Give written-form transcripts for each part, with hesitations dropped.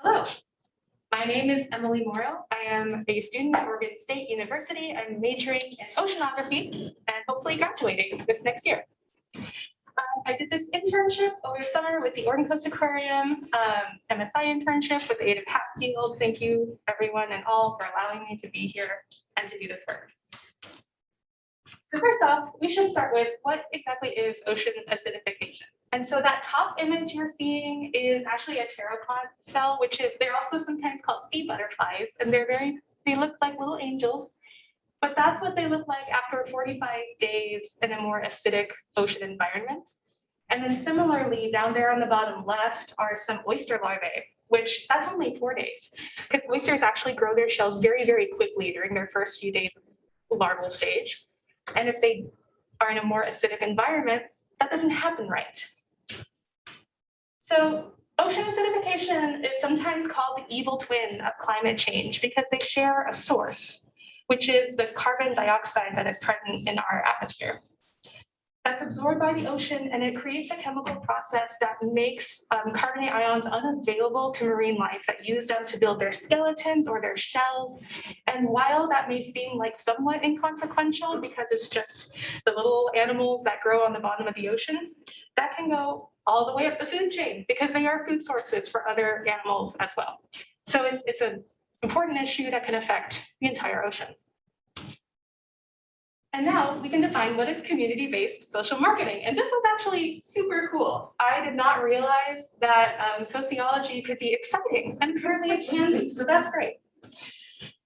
Hello, my name is Emily Morrow. I am a student at Oregon State University. I'm majoring in oceanography and hopefully graduating this next year. I did this internship over the summer with the Oregon Coast Aquarium, MSI internship with the Ada Hatfield. Thank you everyone and all for allowing me to be here and to do this work. So first off, we should start with what exactly is ocean acidification. And so that top image you're seeing is actually a pteropod cell, which is, they're also sometimes called sea butterflies, and they look like little angels, but that's what they look like after 45 days in a more acidic ocean environment. And then similarly, down there on the bottom left are some oyster larvae, which that's only 4 days, because oysters actually grow their shells very, very quickly during their first few days of larval stage. And if they are in a more acidic environment, that doesn't happen right. So ocean acidification is sometimes called the evil twin of climate change because they share a source, which is the carbon dioxide that is present in our atmosphere. That's absorbed by the ocean, and it creates a chemical process that makes carbonate ions unavailable to marine life that use them to build their skeletons or their shells. And while that may seem like somewhat inconsequential because it's just the little animals that grow on the bottom of the ocean, that can go all the way up the food chain because they are food sources for other animals as well. So it's an important issue that can affect the entire ocean. And now we can define what is community-based social marketing. And this was actually super cool. I did not realize that sociology could be exciting, and apparently it can be, so that's great.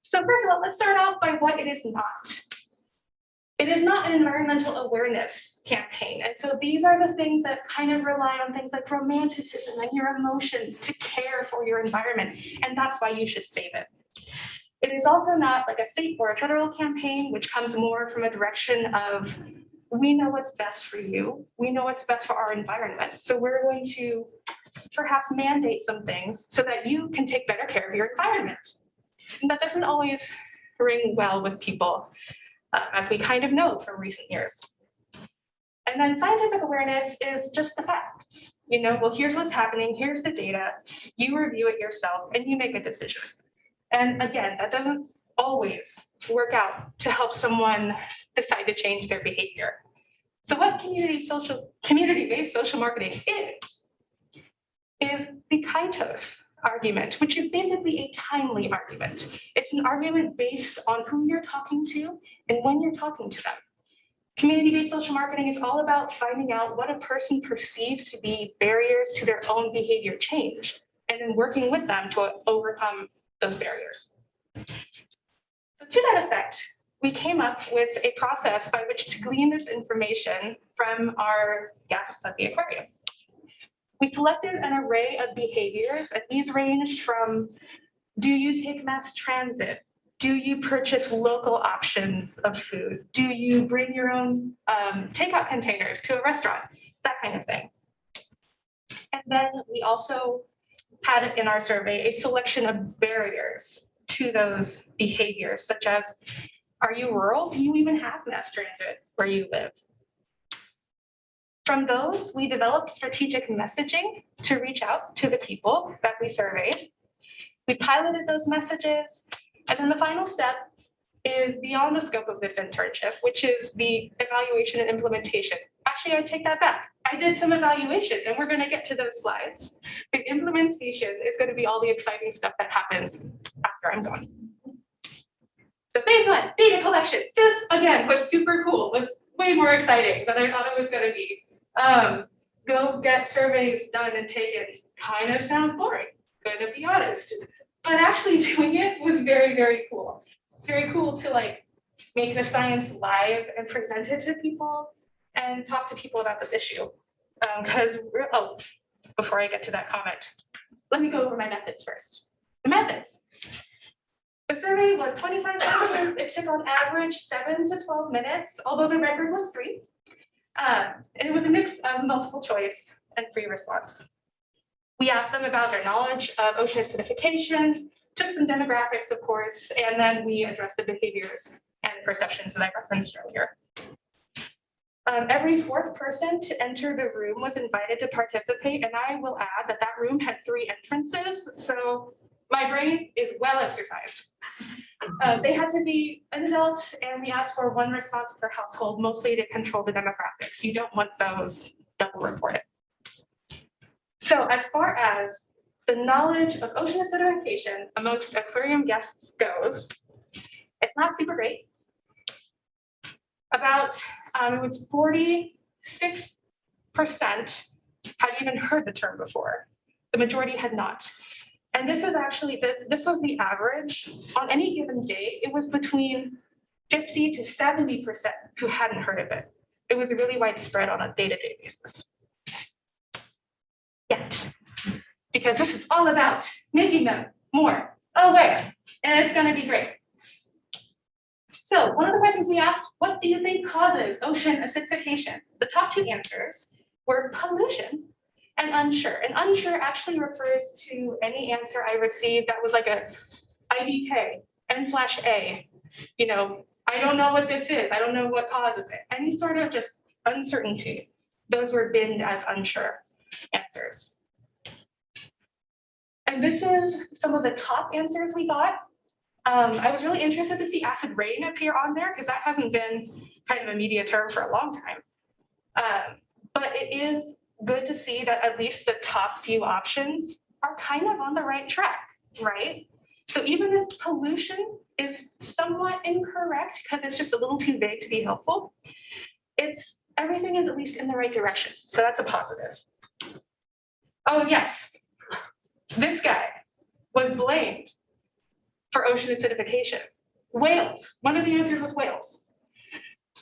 So first of all, let's start off by what it is not. It is not an environmental awareness campaign. And so these are the things that kind of rely on things like romanticism and your emotions to care for your environment. And that's why you should save it. It is also not like a state or a federal campaign, which comes more from a direction of, we know what's best for you. We know what's best for our environment. So we're going to perhaps mandate some things so that you can take better care of your environment. And that doesn't always ring well with people, as we kind of know from recent years. And then scientific awareness is just the facts. You know, well, here's what's happening, here's the data, you review it yourself, and you make a decision. And again, that doesn't always work out to help someone decide to change their behavior. So what community-based social marketing is the Kaitos argument, which is basically a timely argument. It's an argument based on who you're talking to and when you're talking to them. Community-based social marketing is all about finding out what a person perceives to be barriers to their own behavior change, and then working with them to overcome those barriers. So to that effect, we came up with a process by which to glean this information from our guests at the aquarium. We selected an array of behaviors, and these ranged from, do you take mass transit? Do you purchase local options of food? Do you bring your own takeout containers to a restaurant? That kind of thing. And then we also had in our survey a selection of barriers to those behaviors, such as, are you rural? Do you even have mass transit where you live? From those, we developed strategic messaging to reach out to the people that we surveyed. We piloted those messages, and then the final step is beyond the scope of this internship, which is the evaluation and implementation. Actually, I take that back. I did some evaluation, and we're going to get to those slides. The implementation is going to be all the exciting stuff that happens after I'm gone. So phase one, data collection. This, again, was super cool. It was way more exciting than I thought it was going to be. Go get surveys done and taken kind of sounds boring, going to be honest. But actually doing it was very, very cool. It's very cool to like make the science live and present it to people and talk to people about this issue. Before I get to that comment, let me go over my methods first. The methods. The survey was 25 questions. It took on average 7 to 12 minutes, although the record was 3. And it was a mix of multiple choice and free response. We asked them about their knowledge of ocean acidification, took some demographics, of course, and then we addressed the behaviors and perceptions that I referenced earlier. Every 4th person to enter the room was invited to participate, and I will add that that room had 3 entrances. So So my brain is well exercised. They had to be an adult, and we asked for one response per household, mostly to control the demographics. You don't want those double reported. So as far as the knowledge of ocean acidification amongst aquarium guests goes, it's not super great. About, it was 46% had even heard the term before. The majority had not. And this is actually, this was the average. On any given day, it was between 50 to 70% who hadn't heard of it. It was really widespread on a day-to-day basis. Yet, because this is all about making them more aware, and it's going to be great. So one of the questions we asked, what do you think causes ocean acidification? The top two answers were pollution and unsure. And unsure actually refers to any answer I received that was like a IDK, N/A. You know, I don't know what this is. I don't know what causes it. Any sort of just uncertainty. Those were binned as unsure answers. And this is some of the top answers we got. I was really interested to see acid rain appear on there because that hasn't been kind of a media term for a long time. But it is good to see that at least the top few options are kind of on the right track, right? So even if pollution is somewhat incorrect because it's just a little too vague to be helpful, everything is at least in the right direction. So that's a positive. Oh yes, this guy was blamed for ocean acidification. Whales, one of the answers was whales.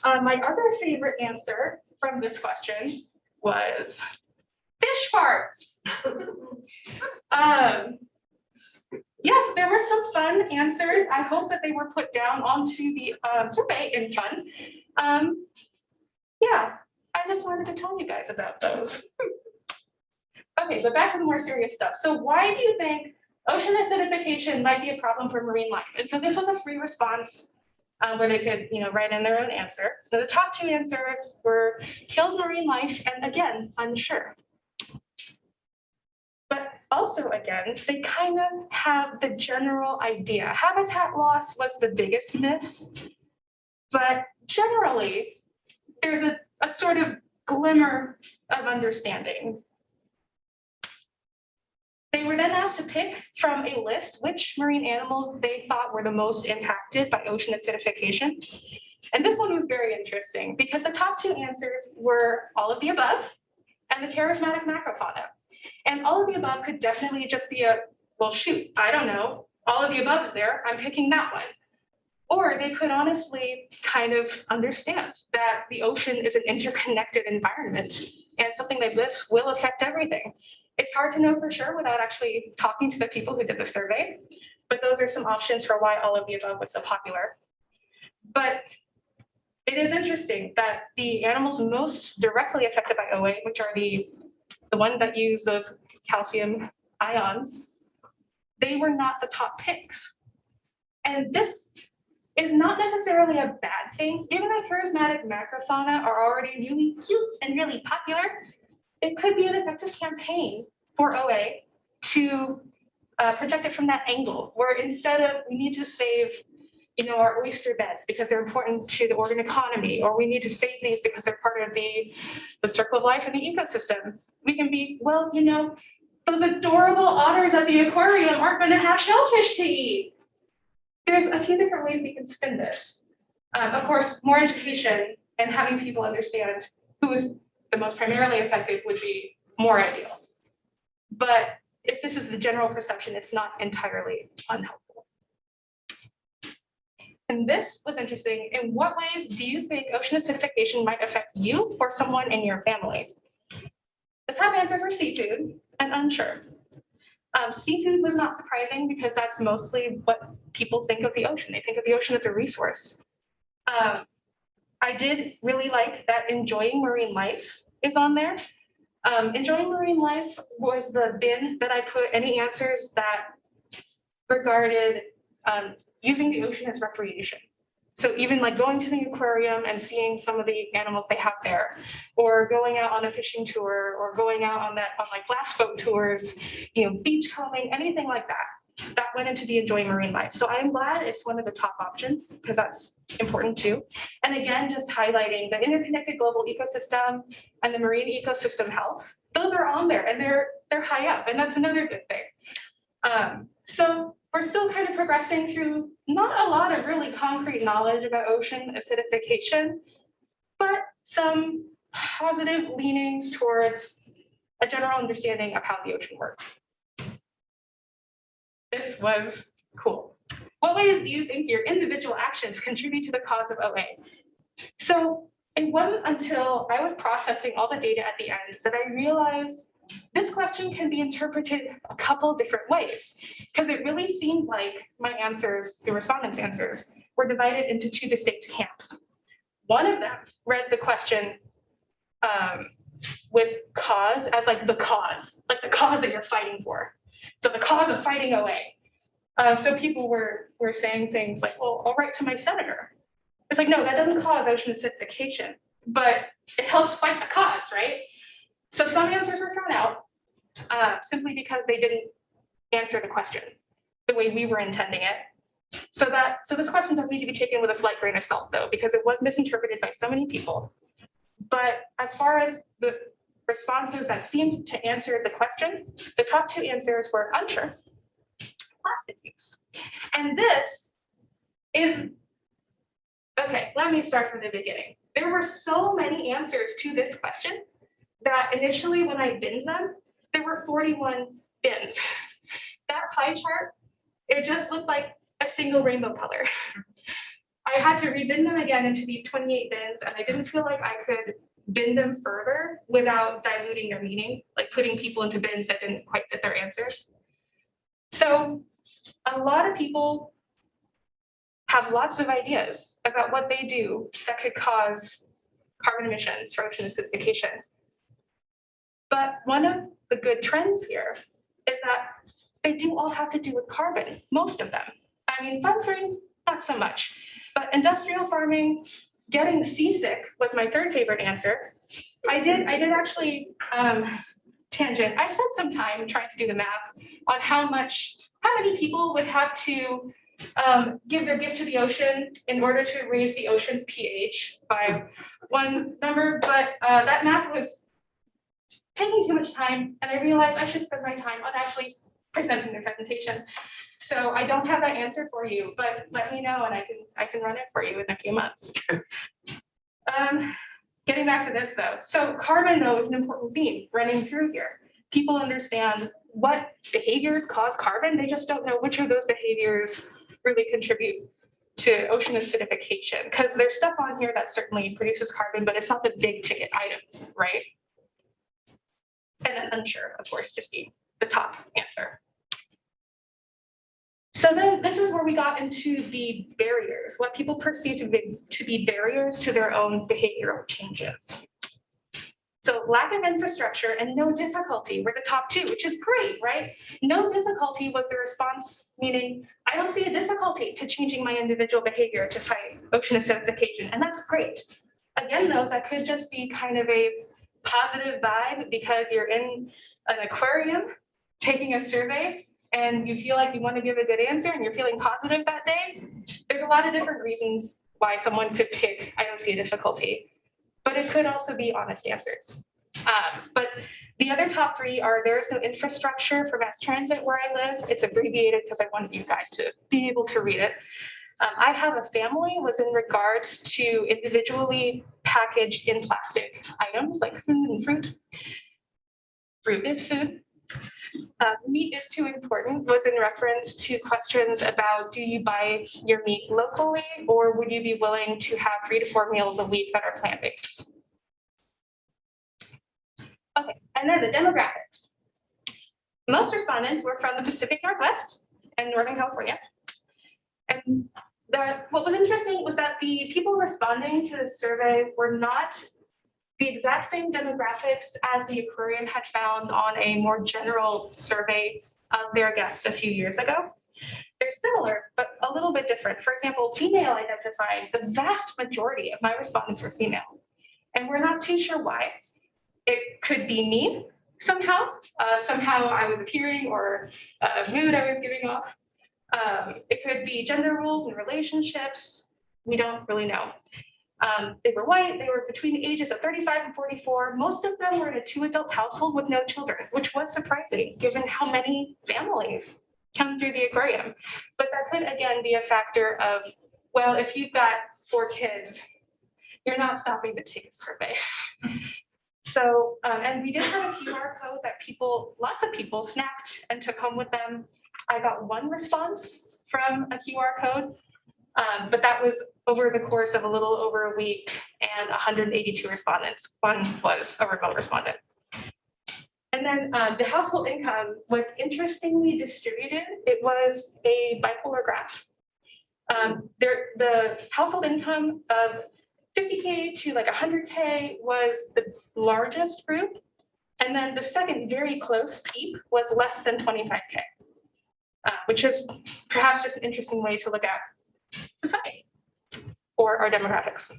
My other favorite answer from this question was fish farts. Yes, there were some fun answers. I hope that they were put down onto the survey in fun. Yeah, I just wanted to tell you guys about those. Okay, but back to the more serious stuff. So why do you think ocean acidification might be a problem for marine life? And so this was a free response where they could, write in their own answer. So the top two answers were kills marine life and again, unsure. But also again, they kind of have the general idea. Habitat loss was the biggest miss, but generally there's a sort of glimmer of understanding. They were then asked to pick from a list which marine animals they thought were the most impacted by ocean acidification. And this one was very interesting because the top two answers were all of the above and the charismatic macrofauna. And all of the above could definitely just be well, shoot, I don't know. All of the above is there. I'm picking that one. Or they could honestly kind of understand that the ocean is an interconnected environment and something like this will affect everything. It's hard to know for sure without actually talking to the people who did the survey, but those are some options for why all of the above was so popular. But it is interesting that the animals most directly affected by OA, which are the ones that use those calcium ions, they were not the top picks. And this is not necessarily a bad thing. Given that charismatic macrofauna are already really cute and really popular, it could be an effective campaign for OA to project it from that angle, where instead of we need to save our oyster beds because they're important to the Oregon economy, or we need to save these because they're part of the circle of life in the ecosystem, we can be, well, those adorable otters at the aquarium aren't going to have shellfish to eat. There's a few different ways we can spin this. Of course, more education and having people understand who is the most primarily affected would be more ideal. But if this is the general perception, it's not entirely unhelpful. And this was interesting. In what ways do you think ocean acidification might affect you or someone in your family? The top answers were seafood and unsure. Seafood was not surprising because that's mostly what people think of the ocean. They think of the ocean as a resource. I did really like that enjoying marine life is on there. Enjoying marine life was the bin that I put any answers that regarded using the ocean as recreation. So even like going to the aquarium and seeing some of the animals they have there, or going out on a fishing tour, or going out on like glass boat tours, beach combing, anything like that went into the Enjoy Marine Life. So I'm glad it's one of the top options because that's important too. And again, just highlighting the interconnected global ecosystem and the marine ecosystem health. Those are on there and they're high up, and that's another good thing. So we're still kind of progressing through not a lot of really concrete knowledge about ocean acidification, but some positive leanings towards a general understanding of how the ocean works. This was cool. What ways do you think your individual actions contribute to the cause of OA? So it wasn't until I was processing all the data at the end that I realized this question can be interpreted a couple different ways, because it really seemed like my answers, the respondents' answers, were divided into two distinct camps. One of them read the question with cause as like the cause that you're fighting for. So the cause of fighting OA. So people were saying things like, well, I'll write to my senator. It's like, no, that doesn't cause ocean acidification, but it helps fight the cause, right? So some answers were thrown out simply because they didn't answer the question the way we were intending it. So this question does need to be taken with a slight grain of salt, though, because it was misinterpreted by so many people. But as far as the responses that seemed to answer the question, the top two answers were unsure, plastic use. And this is, okay, let me start from the beginning. There were so many answers to this question that initially when I binned them, there were 41 bins. That pie chart, it just looked like a single rainbow color. I had to rebin them again into these 28 bins, and I didn't feel like I could bin them further without diluting their meaning, like putting people into bins that didn't quite fit their answers. So a lot of people have lots of ideas about what they do that could cause carbon emissions for ocean acidification. But one of the good trends here is that they do all have to do with carbon, most of them. I mean, sunscreen, not so much, but industrial farming, getting seasick was my third favorite answer. I did actually, tangent, I spent some time trying to do the math on how many people would have to give their gift to the ocean in order to raise the ocean's pH by one number, but that math was taking too much time, and I realized I should spend my time on actually presenting the presentation. So I don't have that answer for you, but let me know and I can run it for you in a few months. Getting back to this though. So carbon though is an important theme running through here. People understand what behaviors cause carbon, they just don't know which of those behaviors really contribute to ocean acidification, because there's stuff on here that certainly produces carbon, but it's not the big ticket items, right? And then unsure, of course, just be the top answer. So then this is where we got into the barriers, what people perceive to be barriers to their own behavioral changes. So lack of infrastructure and no difficulty were the top two, which is great, right? No difficulty was the response, meaning I don't see a difficulty to changing my individual behavior to fight ocean acidification, and that's great. Again, though, that could just be kind of a positive vibe because you're in an aquarium taking a survey and you feel like you want to give a good answer and you're feeling positive that day. There's a lot of different reasons why someone could pick I don't see a difficulty, but it could also be honest answers. But the other top three are there's no infrastructure for mass transit where I live. It's abbreviated because I wanted you guys to be able to read it. I have a family was in regards to individually packaged in plastic items like food and fruit. Fruit is food. Meat is too important was in reference to questions about do you buy your meat locally or would you be willing to have 3 to 4 meals a week that are plant-based? Okay, and then the demographics. Most respondents were from the Pacific Northwest and Northern California. And what was interesting was that the people responding to the survey were not the exact same demographics as the aquarium had found on a more general survey of their guests a few years ago. they're similar, but a little bit different. For example, female identified, the vast majority of my respondents were female. And we're not too sure why. It could be me somehow. Somehow I was appearing or mood I was giving off. It could be gender roles and relationships. We don't really know. They were white, they were between the ages of 35 and 44. Most of them were in a 2-adult household with no children, which was surprising given how many families come through the aquarium. But that could again be a factor of, well, if you've got 4 kids, you're not stopping to take a survey. So, and we did have a QR code that lots of people snapped and took home with them. I got 1 response from a QR code, but that was over the course of a little over a week and 182 respondents. 1 was a remote respondent. And then the household income was interestingly distributed. It was a bipolar graph. The household income of 50K to like 100K was the largest group. And then the second very close peak was less than 25K, which is perhaps just an interesting way to look at society or our demographics.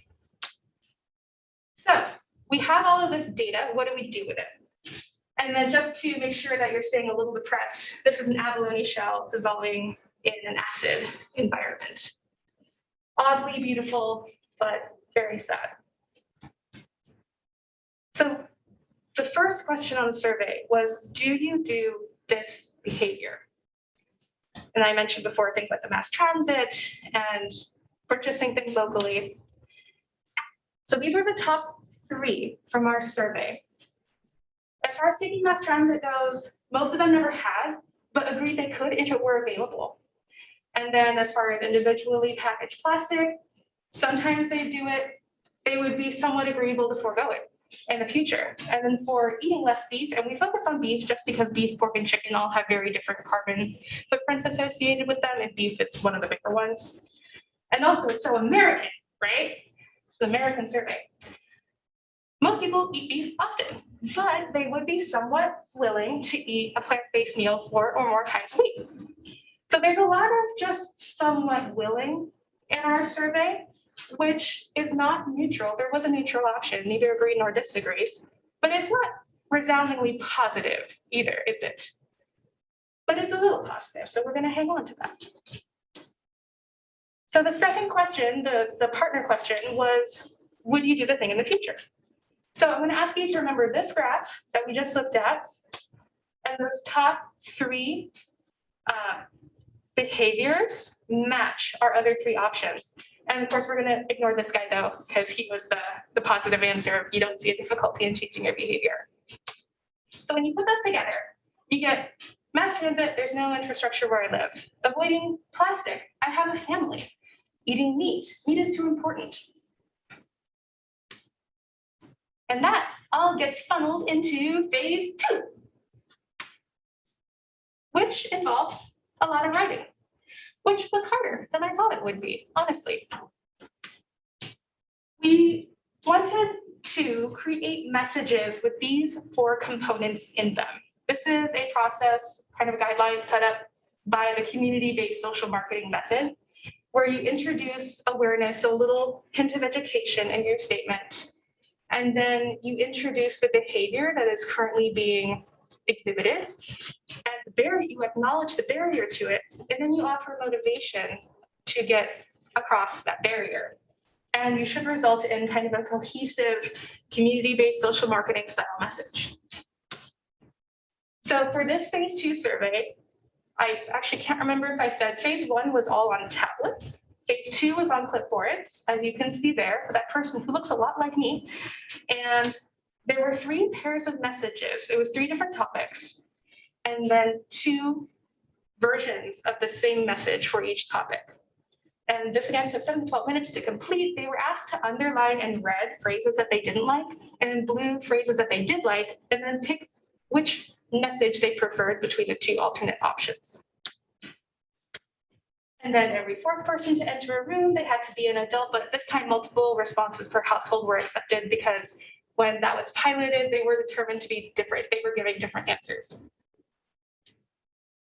So we have all of this data. What do we do with it? And then just to make sure that you're staying a little depressed, this is an abalone shell dissolving in an acid environment. Oddly beautiful, but very sad. So the first question on the survey was, do you do this behavior? And I mentioned before things like the mass transit and purchasing things locally. So these were the top 3 from our survey. As far as taking mass transit goes, most of them never had, but agreed they could if it were available. And then as far as individually packaged plastic, sometimes they do it. They would be somewhat agreeable to forego it in the future. And then for eating less beef, and we focus on beef just because beef, pork, and chicken all have very different carbon footprints associated with them, and beef is one of the bigger ones. And also it's so American, right? It's the American survey. Most people eat beef often, but they would be somewhat willing to eat a plant-based meal 4 or more times a week. So there's a lot of just somewhat willing in our survey, which is not neutral. There was a neutral option, neither agree nor disagree, but it's not resoundingly positive either, is it? But it's a little positive, so we're going to hang on to that. So the second question, the partner question, was, would you do the thing in the future? So I'm going to ask you to remember this graph that we just looked at, and those top 3 behaviors match our other 3 options. And of course, we're going to ignore this guy, though, because he was the positive answer. You don't see a difficulty in changing your behavior. So when you put those together, you get mass transit, there's no infrastructure where I live. Avoiding plastic, I have a family. Eating meat is too important. And that all gets funneled into phase 2, which involved a lot of writing, which was harder than I thought it would be, honestly. We wanted to create messages with these 4 components in them. This is a process, kind of a guideline set up by the community-based social marketing method, where you introduce awareness, so a little hint of education in your statement, and then you introduce the behavior that is currently being exhibited, and you acknowledge the barrier to it, and then you offer motivation to get across that barrier. And you should result in kind of a cohesive, community-based social marketing style message. So for this phase 2 survey, I actually can't remember if I said phase 1 was all on tablets. Phase 2 was on clipboards, as you can see there, for that person who looks a lot like me. And there were 3 pairs of messages. It was 3 different topics, and then 2 versions of the same message for each topic. And this again took 7 to 12 minutes to complete. They were asked to underline in red phrases that they didn't like, and in blue phrases that they did like, and then pick which message they preferred between the 2 alternate options. And then every 4th person to enter a room, they had to be an adult, but this time multiple responses per household were accepted because when that was piloted, they were determined to be different. They were giving different answers.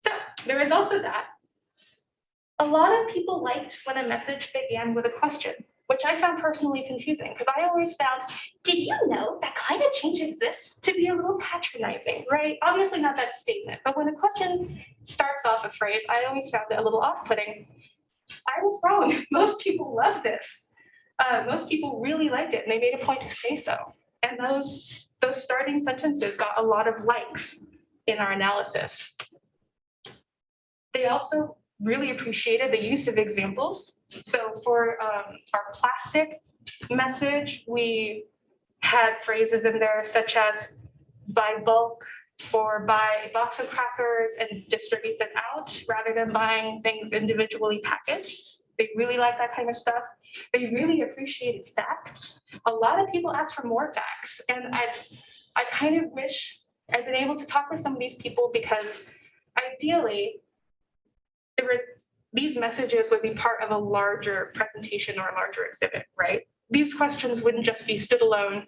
So the results of that A lot of people liked when a message began with a question, which I found personally confusing because I always found, did you know that climate change exists, to be a little patronizing, right? Obviously not that statement, but when a question starts off a phrase, I always found it a little off-putting. I was wrong. Most people love this. Most people really liked it and they made a point to say so. And those starting sentences got a lot of likes in our analysis. They also really appreciated the use of examples. So for our plastic message, we had phrases in there such as buy bulk or buy a box of crackers and distribute them out rather than buying things individually packaged. They really like that kind of stuff. They really appreciated facts. A lot of people asked for more facts, and I kind of wish I'd been able to talk with some of these people because ideally, these messages would be part of a larger presentation or a larger exhibit, right? These questions wouldn't just be stood alone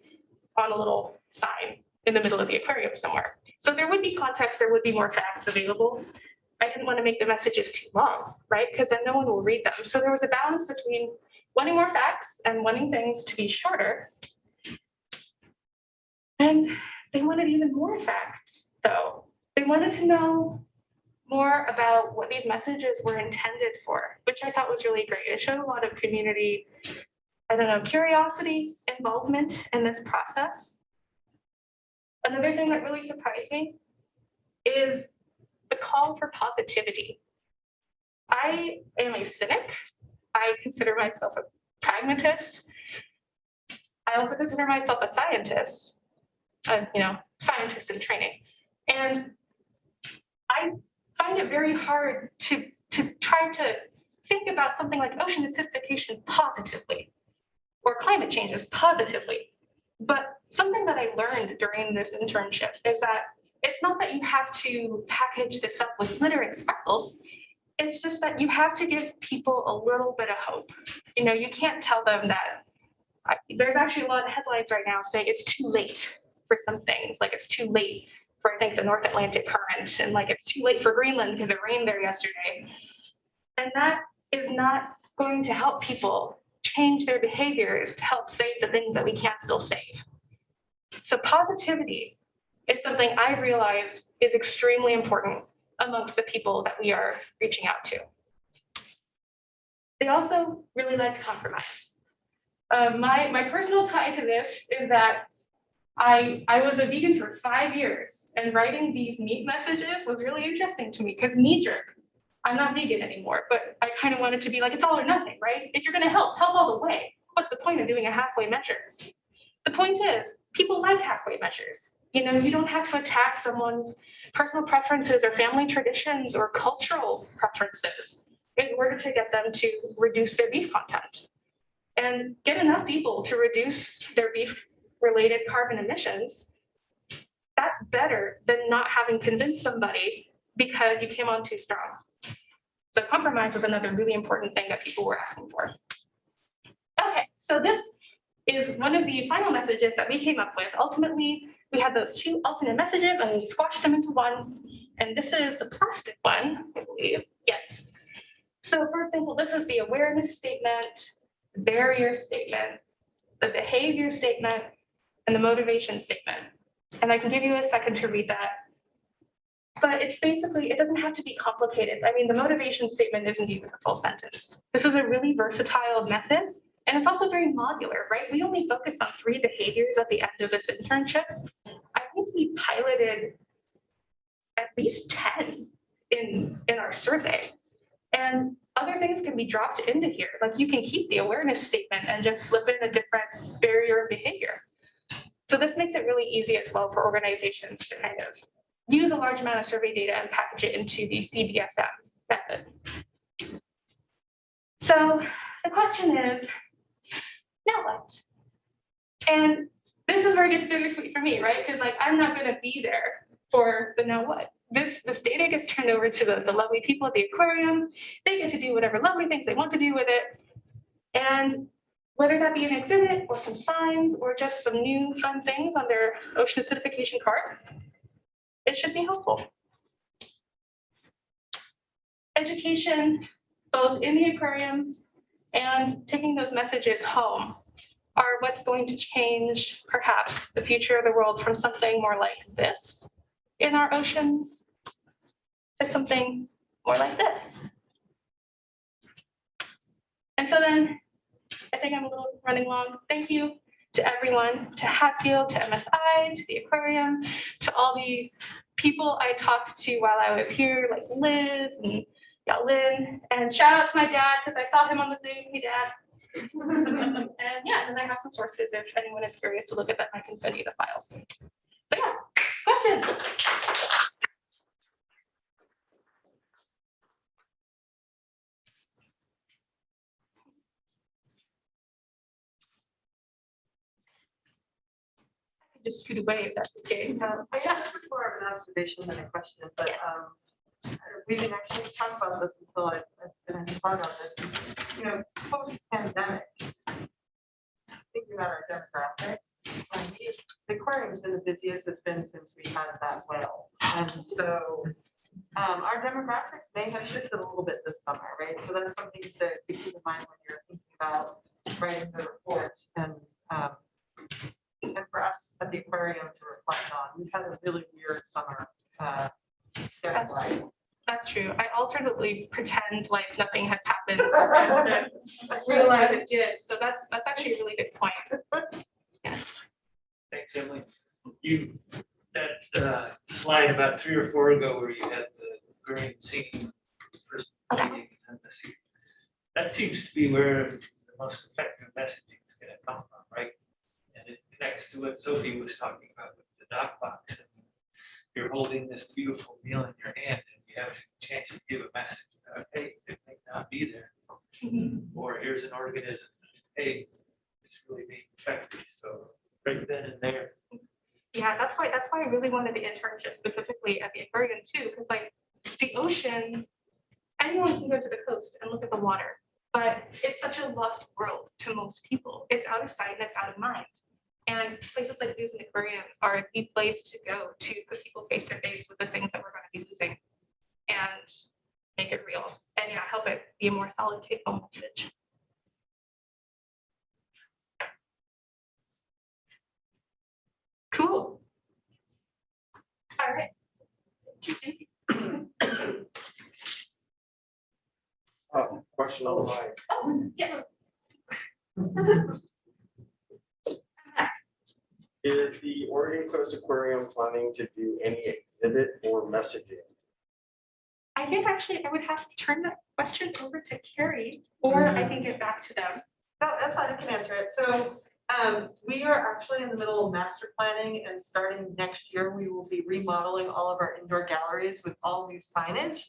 on a little sign in the middle of the aquarium somewhere. So there would be context, there would be more facts available. I didn't want to make the messages too long, right? Because then no one will read them. So there was a balance between wanting more facts and wanting things to be shorter. And they wanted even more facts, though. They wanted to know more about what these messages were intended for, which I thought was really great. It showed a lot of community, curiosity, involvement in this process. Another thing that really surprised me is the call for positivity. I am a cynic. I consider myself a pragmatist. I also consider myself a scientist, scientist in training. And I find it very hard to try to think about something like ocean acidification positively or climate changes positively. But something that I learned during this internship is that it's not that you have to package this up with glitter and sparkles. It's just that you have to give people a little bit of hope. You can't tell them that there's actually a lot of headlines right now saying it's too late for some things, like it's too late for, I think, the North Atlantic current, and like it's too late for Greenland because it rained there yesterday. And that is not going to help people change their behaviors to help save the things that we can't still save. So positivity is something I realize is extremely important amongst the people that we are reaching out to. They also really liked compromise. My personal tie to this is that I was a vegan for 5 years, and writing these meat messages was really interesting to me because knee-jerk, I'm not vegan anymore, but I kind of wanted to be like, it's all or nothing, right? If you're going to help all the way. What's the point of doing a halfway measure? The point is, people like halfway measures. You don't have to attack someone's personal preferences or family traditions or cultural preferences in order to get them to reduce their beef content. And get enough people to reduce their beef-related carbon emissions, that's better than not having convinced somebody because you came on too strong. So compromise was another really important thing that people were asking for. Okay, so this is one of the final messages that we came up with. Ultimately, we had those 2 alternate messages and we squashed them into one. And this is the plastic one, I believe. Yes. So for example, this is the awareness statement, the barrier statement, the behavior statement, and the motivation statement. And I can give you a second to read that. But it's basically, it doesn't have to be complicated. I mean, the motivation statement isn't even a full sentence. This is a really versatile method. And it's also very modular, right? We only focused on 3 behaviors at the end of this internship. I think we piloted at least 10 in our survey. And other things can be dropped into here. Like you can keep the awareness statement and just slip in a different barrier of behavior. So this makes it really easy as well for organizations to kind of use a large amount of survey data and package it into the CBSM method. So the question is, now what? And this is where it gets bittersweet for me, right? Because I'm not going to be there for the now what. This data gets turned over to the lovely people at the aquarium. They get to do whatever lovely things they want to do with it. And whether that be an exhibit or some signs or just some new fun things on their ocean acidification card, it should be helpful. Education, both in the aquarium and taking those messages home, are what's going to change perhaps the future of the world from something more like this in our oceans to something more like this. And so then I think I'm a little running long. Thank you to everyone, to Hatfield, to MSI, to the aquarium, to all the people I talked to while I was here, like Liz and Yalin. And shout out to my dad, because I saw him on the Zoom. Hey, Dad. And yeah, and I have some sources if anyone is curious to look at that. I can send you the files. So yeah, questions? Just scoot away if that's okay. I guess this is more of an observation than a question, but Yes. we didn't actually talk about this until I've been in part on this. You know, post-pandemic, thinking about our demographics, the aquarium's been the busiest it's been since we had that whale. And so our demographics may have shifted a little bit this summer, right? So that's something to keep in mind when you're thinking about writing the report. And for us at the aquarium to reflect on, we've had a really weird summer. That's true. I alternately pretend like nothing had happened and then realize it did. So that's actually a really good point. Yeah. Thanks, Emily. You, that slide about 3 or 4 ago where you had the green scene first meeting and the scene, that seems to be where the most effective messaging is going to come from, right? And it connects to what Sophie was talking about with the dock box. You're holding this beautiful meal in your hand and you have a chance to give a message about, hey, it may not be there. Or here's an organism. Hey, it's really being effective. So right then and there. Yeah, that's why I really wanted the internship specifically at the aquarium too, because like the ocean, anyone can go to the coast and look at the water, but it's such a lost world to most people. It's out of sight and it's out of mind. And places like zoos and aquariums are the place to go to put people face to face with the things that we're going to be losing and make it real. And yeah, help it be a more solid take-home message. Cool. All right. Question on the line. Oh, yes. Is the Oregon Coast Aquarium planning to do any exhibit or messaging? I think actually I would have to turn that question over to Carrie, or I can get back to them. No, that's fine, I can answer it. So we are actually in the middle of master planning, and starting next year, we will be remodeling all of our indoor galleries with all new signage.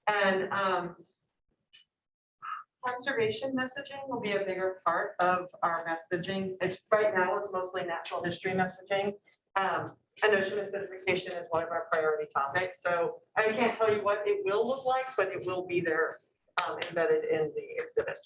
And conservation messaging will be a bigger part of our messaging. It's right now, it's mostly natural history messaging. And ocean acidification is one of our priority topics. So I can't tell you what it will look like, but it will be there embedded in the exhibit.